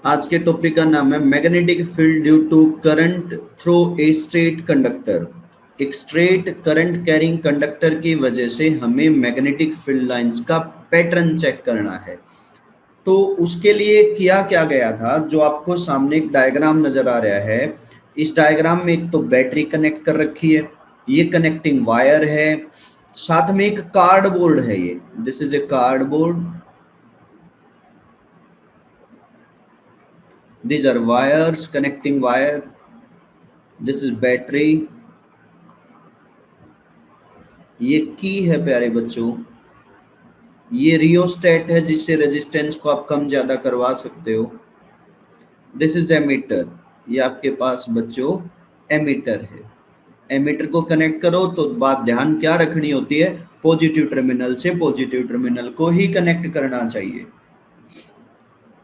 आज के टॉपिक का नाम है magnetic field due to current through a straight conductor. एक स्ट्रेट करंट कैरिंग कंडक्टर की वजह से हमें मैग्नेटिक फील्ड लाइंस का पैटर्न चेक करना है। तो उसके लिए किया क्या गया था, जो आपको सामने एक डायग्राम नजर आ रहा है। इस डायग्राम में एक तो बैटरी कनेक्ट कर रखी है, ये कनेक्टिंग वायर है, साथ में एक कार्डबोर्ड है। ये this is a cardboard, these are wires, connecting wire, this is battery, ये की है प्यारे बच्चों, ये रियोस्टेट है जिससे रेजिस्टेंस को आप कम ज्यादा करवा सकते हो। दिस इज एमीटर, ये आपके पास बच्चों एमीटर है। एमीटर को कनेक्ट करो तो बात ध्यान क्या रखनी होती है, पॉजिटिव टर्मिनल से पॉजिटिव टर्मिनल को ही कनेक्ट करना चाहिए।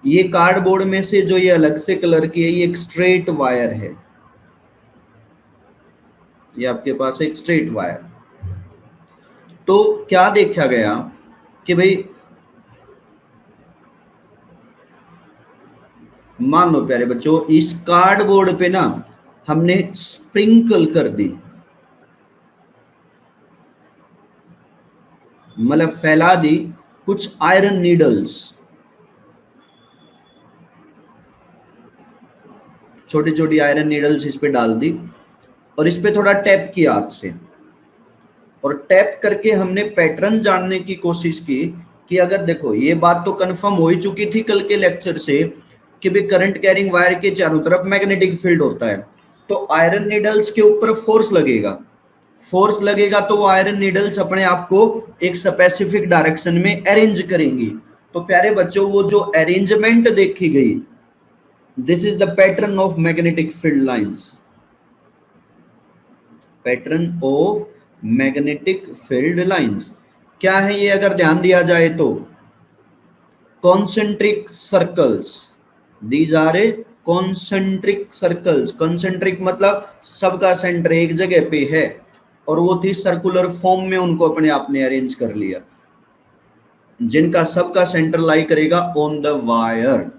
ये कार्डबोर्ड में से जो ये अलग से कलर की है, ये एक स्ट्रेट वायर है, ये आपके पास एक स्ट्रेट वायर। तो क्या देखा गया कि भाई मान लो प्यारे बच्चों, इस कार्डबोर्ड पे ना हमने स्प्रिंकल कर दी, मतलब फैला दी कुछ आयरन नीडल्स, छोटी छोटी आयरन नीडल्स इस पे डाल दी और इस पे थोड़ा टैप किया हाथ से, और टैप करके हमने पैटर्न जानने की कोशिश की कि अगर देखो ये बात तो कंफर्म हो ही चुकी थी कल के लेक्चर से कि भी करंट कैरिंग वायर के चारों तरफ मैग्नेटिक फील्ड होता है, तो आयरन नीडल्स के ऊपर फोर्स लगेगा, फोर्स लगेगा तो वो आयरन नीडल्स अपने आप को एक स्पेसिफिक डायरेक्शन में अरेंज करेंगी। तो प्यारे बच्चों वो जो अरेंजमेंट देखी गई, this is the pattern of magnetic field lines, pattern of magnetic field lines क्या है ये अगर ध्यान दिया जाए तो concentric circles, these are a concentric circles. Concentric मतलब सबका सेंटर एक जगह पे है और वो थी सर्कुलर फॉर्म में, उनको अपने आप ने अरेंज कर लिया, जिनका सबका सेंटर लाई करेगा ऑन द वायर।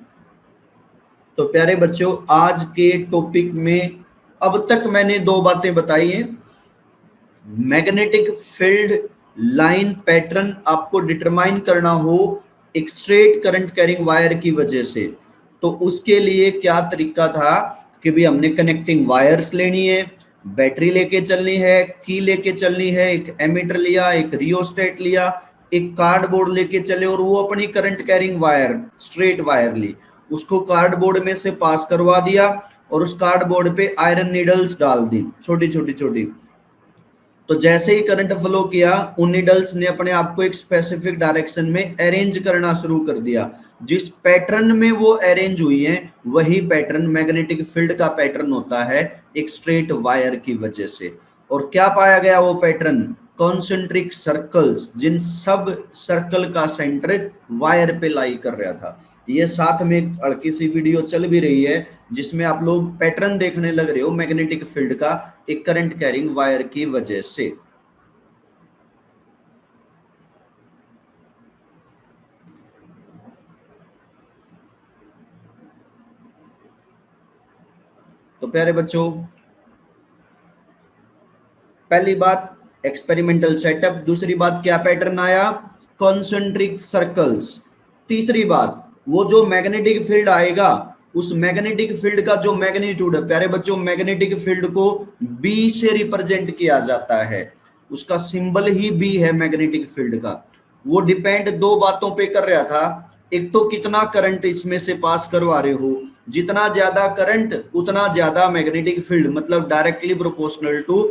तो प्यारे बच्चों आज के टॉपिक में अब तक मैंने दो बातें बताई हैं। मैग्नेटिक फील्ड लाइन पैटर्न आपको डिटरमाइन करना हो एक स्ट्रेट करंट कैरिंग वायर की वजह से, तो उसके लिए क्या तरीका था कि भी हमने कनेक्टिंग वायर्स लेनी है, बैटरी लेके चलनी है, की लेके चलनी है, एक एमीटर लिया, एक रियोस्टेट लिया, एक कार्डबोर्ड लेके चले और वो अपनी current carrying wire straight wire ली, उसको कार्डबोर्ड में से पास करवा दिया और उस कार्डबोर्ड पे आयरन नीडल्स डाल दी छोटी छोटी छोटी। तो जैसे ही करंट फ्लो किया उन नीडल्स ने अपने आप को एक स्पेसिफिक डायरेक्शन में अरेंज करना शुरू कर दिया, जिस पैटर्न में वो अरेंज हुई है वही पैटर्न मैग्नेटिक फील्ड का पैटर्न होता है एक स्ट्रेट वायर की वजह से। और क्या पाया गया वो पैटर्न, कॉन्सेंट्रिक सर्कल्स, जिन सब सर्कल का सेंटर वायर पे लाई कर रहा था। ये साथ में एक हल्की सी वीडियो चल भी रही है जिसमें आप लोग पैटर्न देखने लग रहे हो मैग्नेटिक फील्ड का एक करंट कैरिंग वायर की वजह से। तो प्यारे बच्चों पहली बात एक्सपेरिमेंटल सेटअप, दूसरी बात क्या पैटर्न आया, कॉन्सेंट्रिक सर्कल्स, तीसरी बात वो जो मैग्नेटिक फील्ड आएगा उस मैग्नेटिक फील्ड का जो मैग्नीट्यूड है, प्यारे बच्चों मैग्नेटिक फील्ड को बी से रिप्रेजेंट किया जाता है, उसका सिंबल ही बी है मैग्नेटिक फील्ड का। वो डिपेंड दो बातों पे कर रहा था, एक तो कितना करंट इसमें से पास करवा रहे हो, जितना ज्यादा करंट उतना ज्यादा मैग्नेटिक फील्ड, मतलब डायरेक्टली प्रोपोर्शनल टू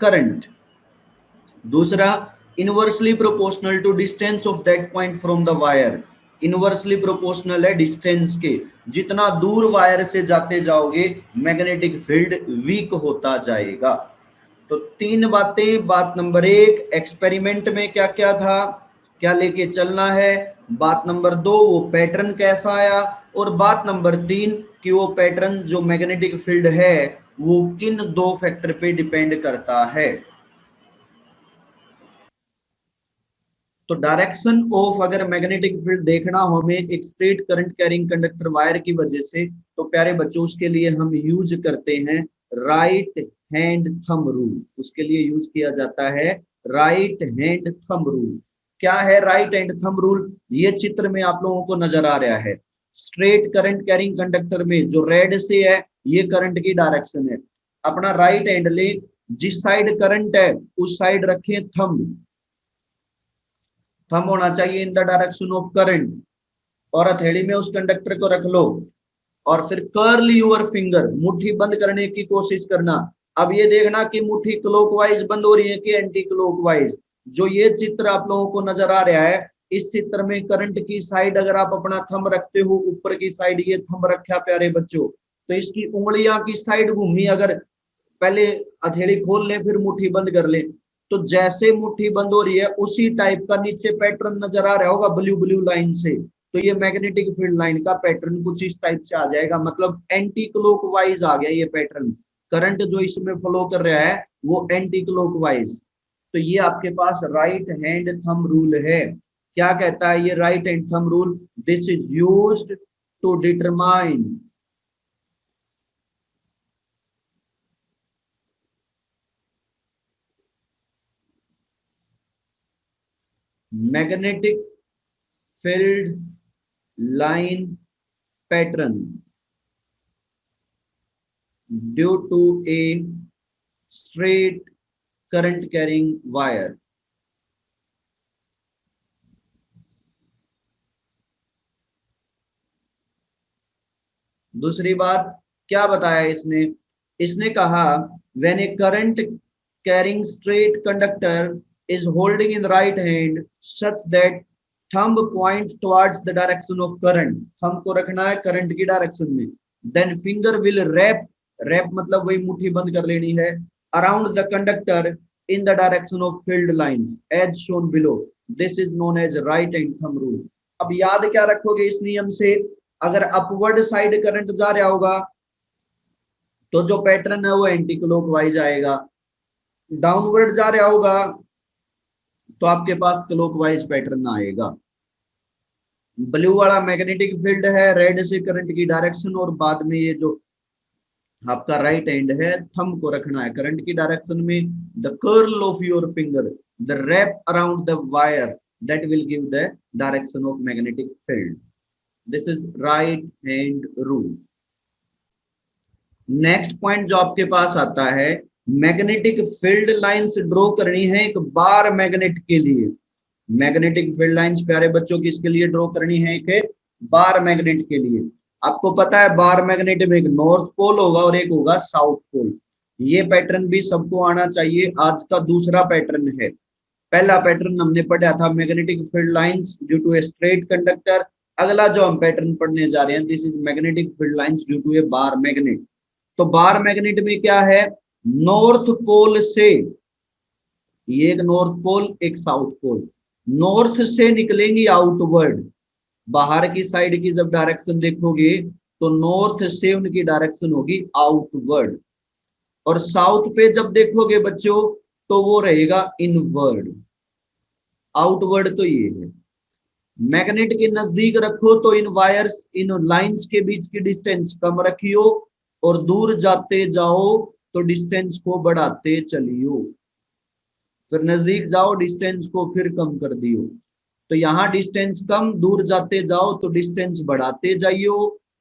करंट। दूसरा inversely proportional to distance of that point from the wire, inversely proportional है डिस्टेंस के, जितना दूर वायर से जाते जाओगे मैग्नेटिक फील्ड वीक होता जाएगा। तो तीन बातें, बात नंबर एक एक्सपेरिमेंट में क्या क्या था, क्या लेके चलना है, बात नंबर दो वो पैटर्न कैसा आया, और बात नंबर तीन कि वो पैटर्न जो मैग्नेटिक फील्ड है वो किन दो फैक्टर पे डिपेंड करता है। तो डायरेक्शन ऑफ अगर मैग्नेटिक फील्ड देखना हो हमें एक straight current carrying conductor wire की वजह से, तो प्यारे बच्चों उसके लिए हम यूज करते हैं राइट हैंड थंब रूल। उसके लिए यूज किया जाता है राइट हैंड थंब रूल। क्या है राइट हैंड थंब रूल? ये चित्र में आप लोगों को नजर आ रहा है। स्ट्रेट करंट कैरिंग कंडक्टर में जो रेड से है ये करंट की डायरेक्शन है। अपना राइट हैंड ले, जिस साइड करंट है उस साइड रखें थंब। थंब होना चाहिए इन द डायरेक्शन ऑफ करंट, और हथेली में उस कंडक्टर को रख लो और फिर कर्ल यूर फिंगर, मुट्ठी बंद करने की कोशिश करना। अब ये देखना कि मुट्ठी क्लॉकवाइज बंद हो रही है कि एंटी क्लॉकवाइज। जो ये चित्र आप लोगों को नजर आ रहा है, इस चित्र में करंट की साइड अगर आप अपना थंब रखते हो ऊपर की साइड, ये थंब रखा प्यारे बच्चों, तो इसकी उंगलियां की साइड घूमी, अगर पहले हथेली खोल लें फिर मुट्ठी बंद कर लें, तो जैसे मुट्ठी बंद हो रही है उसी टाइप का नीचे पैटर्न नजर आ रहा होगा ब्लू ब्लू लाइन से। तो ये मैग्नेटिक फील्ड लाइन का पैटर्न कुछ इस टाइप से आ जाएगा, मतलब एंटी क्लॉकवाइज आ गया ये पैटर्न। करंट जो इसमें फ्लो कर रहा है वो एंटी क्लॉकवाइज। तो ये आपके पास राइट हैंड थंब रूल है। क्या कहता है ये right hand thumb rule? This is used to determine magnetic field line pattern due to a straight current carrying wire. दूसरी बात क्या बताया इसने? इसने कहा when a current carrying straight conductor is holding in right hand such that thumb point towards the direction of current, thumb को रखना है करंट की डायरेक्शन में, then finger will wrap, wrap मतलब वही मुट्ठी बंद कर लेनी है, around the conductor in the direction of field lines as shown below. This is known as right hand thumb rule. अब याद क्या रखोगे इस नियम से? अगर अपवर्ड साइड करंट जा रहा होगा तो जो पैटर्न है वो एंटी क्लॉकवाइज आएगा, डाउनवर्ड जा रहा होगा तो आपके पास क्लॉकवाइज पैटर्न आएगा। ब्लू वाला मैग्नेटिक फील्ड है, रेड से करंट की डायरेक्शन, और बाद में ये जो आपका राइट हैंड है थंब को रखना है करंट की डायरेक्शन में, the curl of your finger, the wrap around the wire that will give the direction of magnetic field. This is right hand rule. Next point जो आपके पास आता है, मैग्नेटिक फील्ड लाइंस ड्रॉ करनी है एक bar magnet के लिए। Magnetic field lines प्यारे बच्चों किसके लिए ड्रॉ करनी है? एक बार मैग्नेट के लिए। आपको पता है बार मैग्नेट में एक नॉर्थ पोल होगा और एक होगा साउथ पोल। ये पैटर्न भी सबको आना चाहिए। आज का दूसरा पैटर्न है, पहला पैटर्न हमने पढ़ा था magnetic field lines due to a straight conductor. अगला जो हम पैटर्न पढ़ने जा रहे हैं, this is magnetic field lines due to a bar magnet. तो बार मैग्नेट में क्या है? नॉर्थ पोल से, ये एक नॉर्थ पोल एक साउथ पोल, नॉर्थ से निकलेंगी आउटवर्ड। बाहर की साइड की जब डायरेक्शन देखोगे तो नॉर्थ से उनकी डायरेक्शन होगी आउटवर्ड, और साउथ पे जब देखोगे बच्चों तो वो रहेगा इनवर्ड। आउटवर्ड तो ये है। मैग्नेट के नजदीक रखो तो इन वायर्स इन लाइंस के बीच की डिस्टेंस कम रखियो, और दूर जाते जाओ तो डिस्टेंस को बढ़ाते चलियो। फिर नजदीक जाओ डिस्टेंस को फिर कम कर दियो। तो यहाँ डिस्टेंस कम, दूर जाते जाओ तो डिस्टेंस बढ़ाते जाइयो,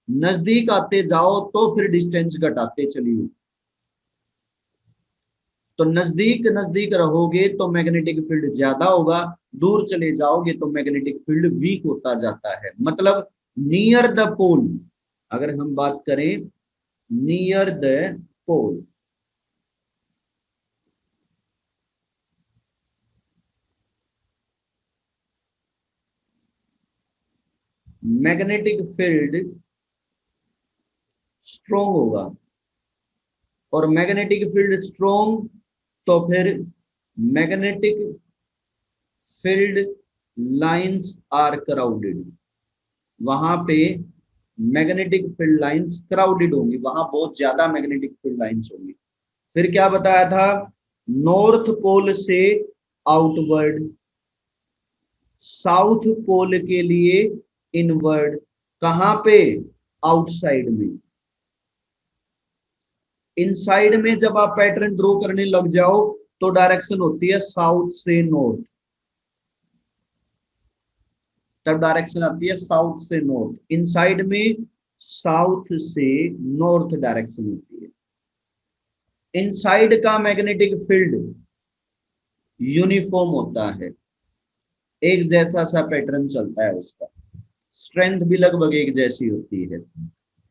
नजदीक आते जाओ तो फिर डिस्टेंस घटाते चलियो। तो नजदीक नजदीक रहोगे तो मैग्नेटिक फील्ड ज्यादा होगा, दूर चले जाओगे तो मैग्नेटिक फील्ड वीक होता जाता है। मतलब नियर द पोल, अगर हम बात करें near the pole, magnetic field strong होगा, और मैग्नेटिक फील्ड स्ट्रोंग तो फिर magnetic field lines are crowded. वहां पे मैग्नेटिक फील्ड लाइंस क्राउडेड होंगी, वहां बहुत ज्यादा मैग्नेटिक फील्ड लाइंस होंगी। फिर क्या बताया था? नॉर्थ पोल से आउटवर्ड, साउथ पोल के लिए इनवर्ड, कहां पे, आउटसाइड में। इनसाइड में जब आप पैटर्न ड्रॉ करने लग जाओ तो डायरेक्शन होती है साउथ से नॉर्थ, तब डायरेक्शन आती है साउथ से नॉर्थ। इनसाइड में साउथ से नॉर्थ डायरेक्शन होती है। इनसाइड का मैग्नेटिक फील्ड यूनिफॉर्म होता है, एक जैसा सा पैटर्न चलता है, उसका स्ट्रेंथ भी लगभग एक जैसी होती है।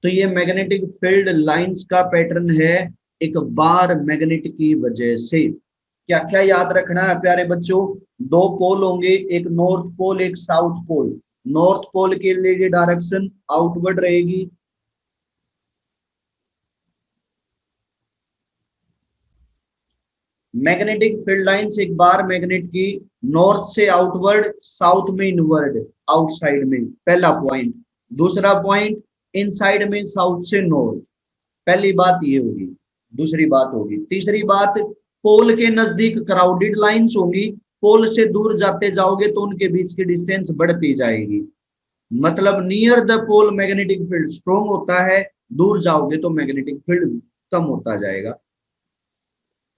तो ये मैग्नेटिक फील्ड लाइंस का पैटर्न है एक बार मैग्नेट की वजह से। क्या क्या याद रखना है प्यारे बच्चों, दो पोल होंगे, एक नॉर्थ पोल एक साउथ पोल। नॉर्थ पोल के लिए डायरेक्शन आउटवर्ड रहेगी, मैग्नेटिक फील्ड लाइंस एक बार मैग्नेट की नॉर्थ से आउटवर्ड, साउथ में इनवर्ड, आउटसाइड में, पहला पॉइंट। दूसरा पॉइंट, इनसाइड में साउथ से नॉर्थ। पहली बात ये होगी, दूसरी बात होगी, तीसरी बात, पोल के नजदीक क्राउडेड लाइंस होंगी, पोल से दूर जाते जाओगे तो उनके बीच की डिस्टेंस बढ़ती जाएगी। मतलब near the pole magnetic field strong होता है, दूर जाओगे तो मैग्नेटिक फील्ड कम होता जाएगा।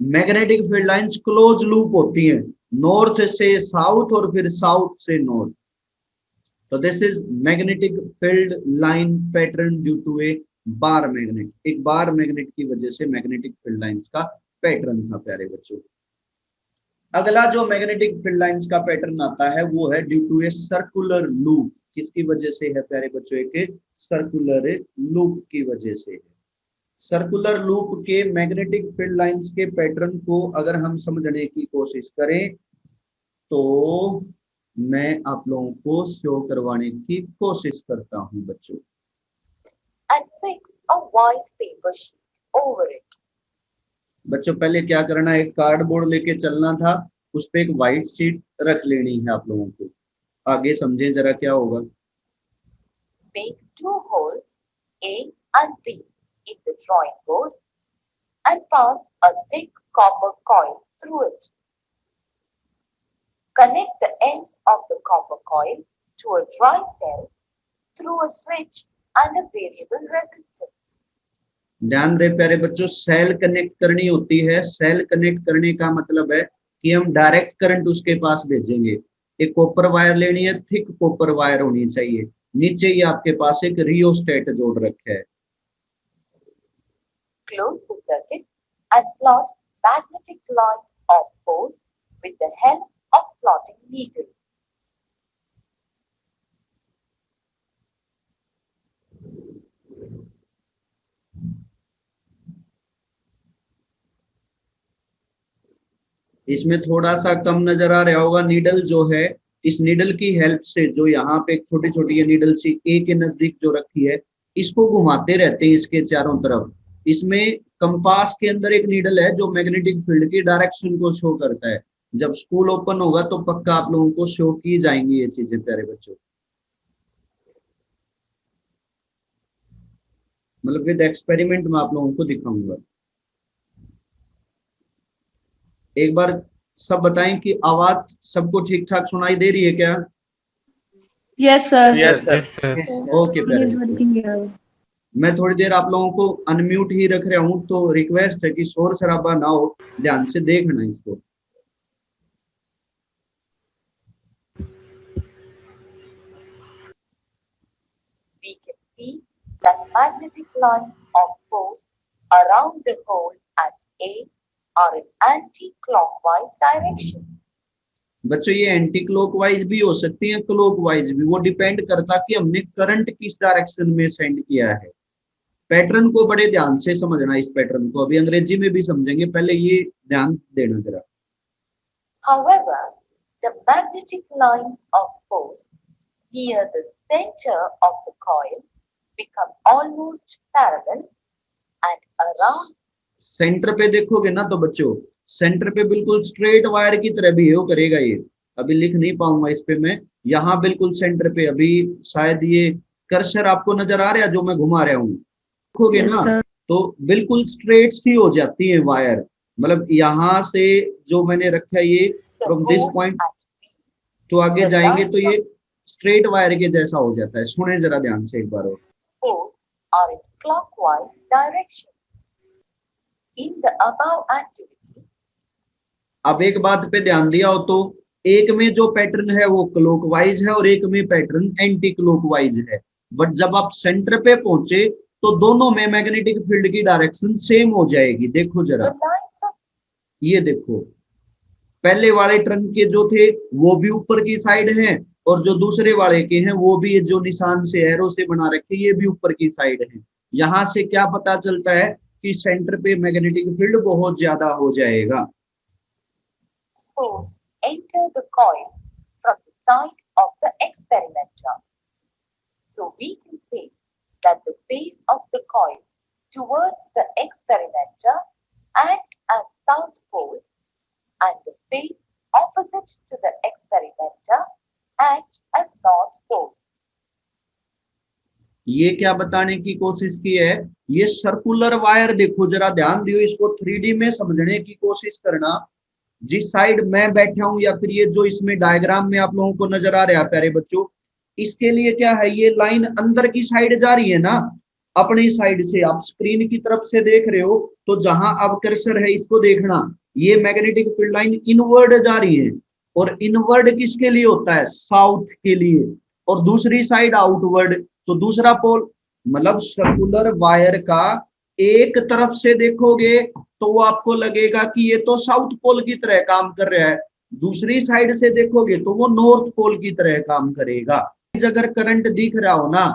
Magnetic field lines close loop होती हैं, नॉर्थ से साउथ और फिर साउथ से नॉर्थ। तो this is magnetic field line pattern due to a bar magnet, एक बार मैग्नेट की वजह से मैग्नेटिक फील्ड लाइंस का पैटर्न था प्यारे बच्चों। अगला जो मैग्नेटिक फील्ड लाइंस का पैटर्न आता है वो है due to a circular loop. किसकी वजह से है प्यारे बच्चों, एक सर्कुलर लूप की वजह से है। सर्कुलर लूप के मैग्नेटिक फील्ड लाइंस के पैटर्न को अगर हम समझने की कोशिश करें तो मैं आप लोगों को शो करवाने की कोशिश करता हूं बच्चों। And fix a white paper sheet over it. बच्चों पहले क्या करना है, कार्डबोर्ड लेके चलना था, उस पे एक व्हाइट शीट रख लेनी है आप लोगों को। आगे समझें जरा क्या होगा। Make 2 holes A and B in the drawing board and pass a thick copper coil through it. Connect the ends of the copper coil to a dry cell through a switch and a variable resistance. ध्यान रहे प्यारे बच्चों, cell connect करनी होती है। Cell connect करने का मतलब है कि हम डायरेक्ट करंट उसके पास भेजेंगे। एक कॉपर वायर लेनी है, थिक कॉपर वायर होनी चाहिए, नीचे ही आपके पास एक रियोस्टेट जोड़ रखा है। Close the circuit and plot magnetic lines of force with the help of plotting needle. इसमें थोड़ा सा कम नजर आ रहा होगा, नीडल जो है, इस नीडल की हेल्प से, जो यहाँ पे एक छोटी छोटी ये नीडल सी ए के नजदीक जो रखी है, इसको घुमाते रहते हैं इसके चारों तरफ। इसमें कंपास के अंदर एक नीडल है जो मैग्नेटिक फील्ड की डायरेक्शन को शो करता है। जब स्कूल ओपन होगा तो पक्का आप लोगों को शो की जाएंगी ये चीजें प्यारे बच्चों, मतलब विद एक्सपेरिमेंट में आप लोगों को दिखाऊंगा। एक बार सब बताएं कि आवाज सबको ठीक ठाक सुनाई दे रही है क्या? Yes, sir. Yes, sir. Okay प्यारे बच्चों, मैं थोड़ी देर आप लोगों को अनम्यूट ही रख रहा हूं, तो रिक्वेस्ट है कि शोर शराबा ना हो, ध्यान से देखना इसको। We can see that magnetic lines of force around the hole at A are in anti-clockwise direction. बच्चों ये एंटी क्लॉकवाइज भी हो सकती है, क्लॉकवाइज भी, वो डिपेंड करता कि हमने करंट किस डायरेक्शन में सेंड किया है। पैटर्न को बड़े ध्यान से समझना, इस पैटर्न को अभी अंग्रेजी में भी समझेंगे, पहले ये ध्यान देना जरा। However, the magnetic lines of force near the center of the coil become almost parallel and around. Centre पे देखोगे ना तो बच्चों, सेंटर पे बिल्कुल स्ट्रेट वायर की तरह बिहेव करेगा ये। अभी लिख नहीं पाऊंगा इस पे मैं, यहाँ बिल्कुल सेंटर पे, अभी शायद ये कर्सर आपको नजर आ रहा है जो मैं घुमा रहा हूँ, देखोगे Yes, ना sir. तो बिल्कुल स्ट्रेट सी हो जाती है वायर। मतलब यहाँ से जो मैंने रखा है ये The from this hole point, at B तो आगे जाएंगे तो ये स्ट्रेट वायर के जैसा हो जाता है। सुने जरा ध्यान से एक बार और। Poles are in clockwise direction. In the above activity, अब एक बात पे ध्यान दिया हो तो एक में जो पैटर्न है वो क्लॉकवाइज है और एक में पैटर्न एंटी क्लॉकवाइज है। बट जब आप सेंटर पे पहुंचे तो दोनों में मैग्नेटिक फील्ड की डायरेक्शन सेम हो जाएगी। देखो the जरा, lines of ये देखो, पहले वाले ट्रंक के जो थे वो भी ऊपर की साइड हैं और जो दूसरे वाले के हैं वो भी जो निशान से एरो से बना रखे ये भी ऊपर की साइड है। यहां से क्या पता चलता है कि सेंटर पे मैग्नेटिक फील्ड बहुत ज्यादा हो जाएगा। force enter the coil from the side of the experimenter. So we can say that the face of the coil towards the experimenter act as south pole and the face opposite to the experimenter act as north pole. ये क्या बताने की कोशिश की है, ये circular wire देखो जरा ध्यान दियो, इसको 3D में समझने की कोशिश करना। जिस साइड मैं बैठा हूं या फिर ये जो इसमें डायग्राम में आप लोगों को नजर आ रहा है प्यारे बच्चों, इसके लिए क्या है, ये लाइन अंदर की साइड जा रही है ना, अपनी साइड से। आप स्क्रीन की तरफ से देख रहे हो तो जहां अब कर्सर है इसको देखना, ये मैग्नेटिक फील्ड लाइन इनवर्ड जा रही है। और इनवर्ड किसके लिए होता है, साउथ के लिए। और दूसरी साइड आउटवर्ड, तो दूसरा पोल, मतलब सर्कुलर वायर का एक तरफ से देखोगे तो वो आपको लगेगा कि ये तो साउथ पोल की तरह काम कर रहा है, दूसरी साइड से देखोगे तो वो नॉर्थ पोल की तरह काम करेगा। अगर करंट दिख रहा हो ना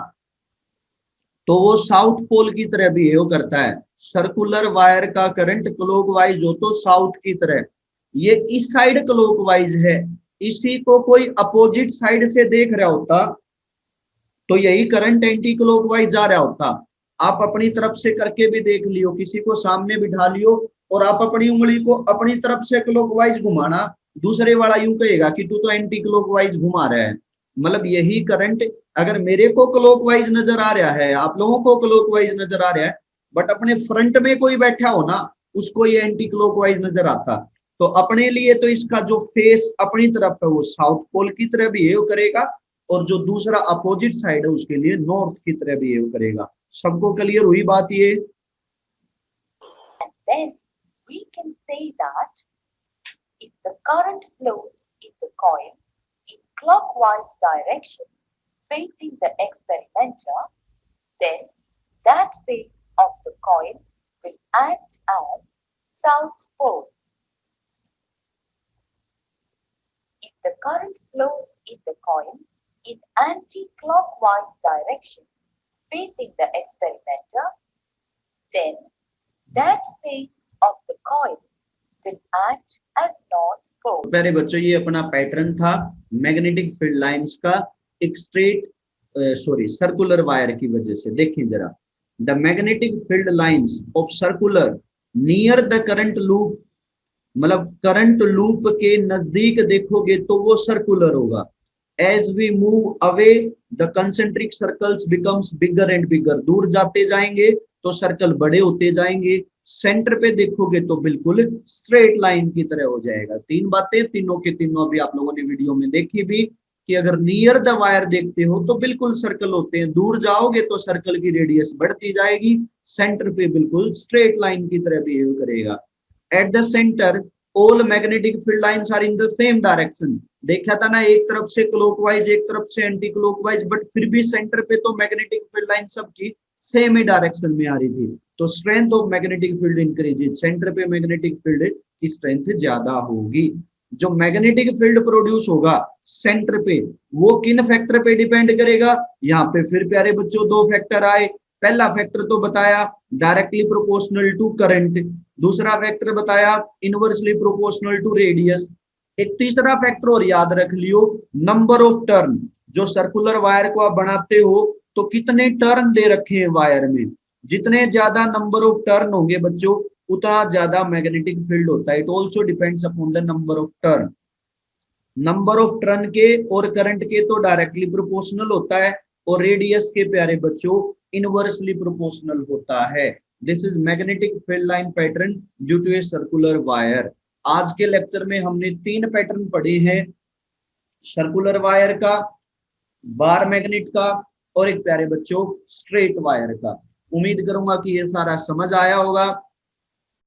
तो वो साउथ पोल की तरह बिहेव करता है। सर्कुलर वायर का करंट क्लॉकवाइज हो तो साउथ की तरह, ये इस साइड क्लॉकवाइज है, इसी को कोई अपोजिट साइड से देख रहा होता तो यही करंट एंटी क्लॉकवाइज जा रहा होता। आप अपनी तरफ से करके भी देख लियो, किसी को सामने बिठा लियो और आप अपनी उंगली को अपनी तरफ से क्लॉकवाइज घुमाना, दूसरे वाला यूं कहेगा कि तू तो एंटी क्लॉकवाइज घुमा रहा है। मतलब यही करंट अगर मेरे को क्लॉकवाइज नजर आ रहा है, आप लोगों को क्लॉकवाइज नजर आ रहा है, बट अपने फ्रंट में कोई बैठा हो ना उसको ये एंटी क्लॉकवाइज नजर आता, तो अपने लिए तो इसका जो फेस अपनी तरफ है वो साउथ पोल की तरह बिहेव करेगा और जो दूसरा अपोजिट साइड है उसके लिए नॉर्थ की तरह बिहेव करेगा। सबको क्लियर हुई बात ये? And then we can say that if the current flows in the coil in clockwise direction facing the experimenter, then that face of the coil will act as south pole. If the current flows in the coil in anti-clockwise direction facing the experimenter, then that face of the coil will act as north pole. प्यारे बच्चों, ये अपना pattern था magnetic field lines का एक circular wire की वजह से। देखिए जरा, the magnetic field lines of circular near the current loop, मतलब करंट लूप के नजदीक देखोगे तो वो सर्कुलर होगा। As we move away the concentric circles becomes bigger and bigger, दूर जाते जाएंगे तो सर्कल बड़े होते जाएंगे। सेंटर पे देखोगे तो बिल्कुल स्ट्रेट लाइन की तरह हो जाएगा। तीन बातें, तीनों के तीनों अभी आप लोगों ने वीडियो में देखी भी कि अगर नियर द वायर देखते हो तो बिल्कुल सर्कल होते हैं, दूर जाओगे तो सर्कल की रेडियस बढ़ती जाएगी, सेंटर पे बिल्कुल स्ट्रेट लाइन की तरह बिहेव करेगा। At the centre all magnetic field lines are in the same direction. देखा था ना, एक तरफ से क्लॉकवाइज एक तरफ से एंटी क्लॉकवाइज, बट फिर भी सेंटर पे तो मैग्नेटिक फील्ड लाइन सबकी सेम ही डायरेक्शन में आ रही थी। तो strength of magnetic field increases, centre पे मैग्नेटिक फील्ड की स्ट्रेंथ ज्यादा होगी। जो मैग्नेटिक फील्ड प्रोड्यूस होगा सेंटर पे वो किन फैक्टर पे डिपेंड करेगा, यहाँ पे फिर प्यारे बच्चों दो फैक्टर आए। पहला फैक्टर तो बताया डायरेक्टली प्रोपोर्शनल टू करंट, दूसरा फैक्टर बताया इनवर्सली प्रोपोर्शनल टू रेडियस। एक तीसरा फैक्टर और याद रख लियो, नंबर ऑफ टर्न। जो सर्कुलर वायर को आप बनाते हो तो कितने टर्न दे रखे हैं वायर में, जितने ज्यादा नंबर ऑफ टर्न होंगे बच्चों उतना ज्यादा मैग्नेटिक फील्ड होता है। It also depends upon the number of turn. Number of turn के और करंट के तो डायरेक्टली प्रोपोर्शनल होता है और रेडियस के प्यारे बच्चों इनवर्सली प्रोपोर्शनल होता है। This is magnetic field line pattern due to a circular wire. आज के लेक्चर में हमने तीन पैटर्न पढ़े हैं, सर्कुलर वायर का, बार मैग्नेट का, और एक प्यारे बच्चों स्ट्रेट वायर का। उम्मीद करूंगा कि ये सारा समझ आया होगा।